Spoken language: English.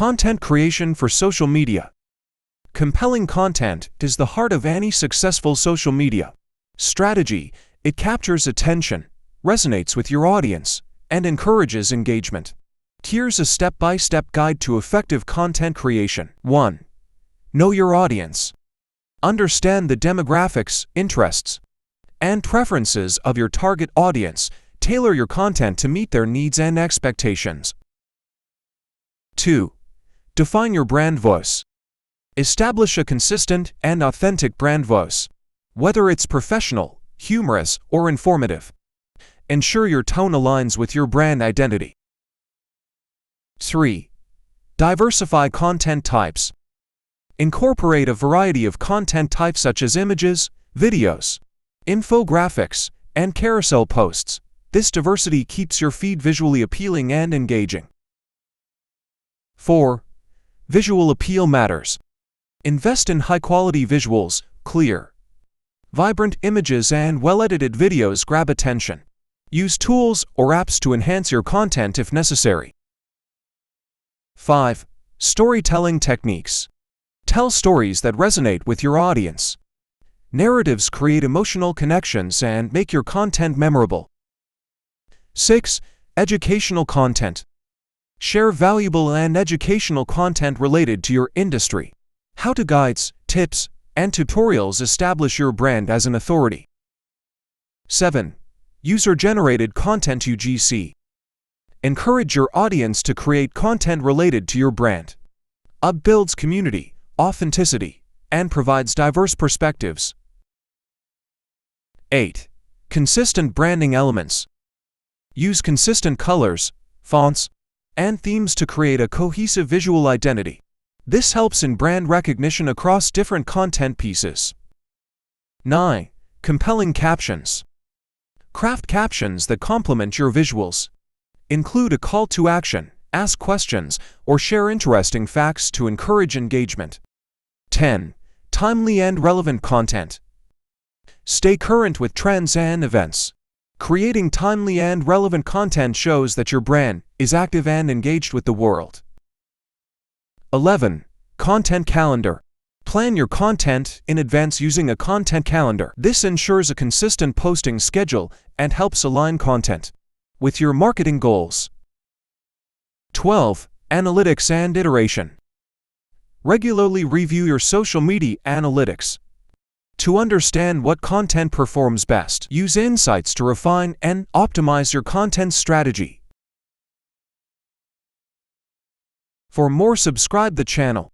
Content creation for social media. Compelling content is the heart of any successful social media strategy. It captures attention, resonates with your audience, and encourages engagement. Here's a step-by-step guide to effective content creation. 1. Know your audience. Understand the demographics, interests, and preferences of your target audience. Tailor your content to meet their needs and expectations. 2. Define your brand voice. Establish a consistent and authentic brand voice, whether it's professional, humorous, or informative. Ensure your tone aligns with your brand identity. 3. Diversify content types. Incorporate a variety of content types such as images, videos, infographics, and carousel posts. This diversity keeps your feed visually appealing and engaging. 4. Visual appeal matters. Invest in high-quality visuals. Clear, vibrant images and well-edited videos grab attention. Use tools or apps to enhance your content if necessary. 5. Storytelling techniques. Tell stories that resonate with your audience. Narratives create emotional connections and make your content memorable. 6. Educational content. Share valuable and educational content related to your industry. How-to guides, tips, and tutorials establish your brand as an authority. 7. User-generated content UGC. Encourage your audience to create content related to your brand. UGC builds community, authenticity, and provides diverse perspectives. 8. Consistent branding elements. Use consistent colors, fonts, and themes to create a cohesive visual identity. This helps in brand recognition across different content pieces. 9. Compelling captions. Craft captions that complement your visuals. Include a call to action, ask questions, or share interesting facts to encourage engagement. 10. Timely and relevant content. Stay current with trends and events. Creating timely and relevant content shows that your brand is active and engaged with the world. 11. Content calendar. Plan your content in advance using a content calendar. This ensures a consistent posting schedule and helps align content with your marketing goals. 12. Analytics and iteration. Regularly review your social media analytics to understand what content performs best. Use insights to refine and optimize your content strategy. For more, subscribe the channel.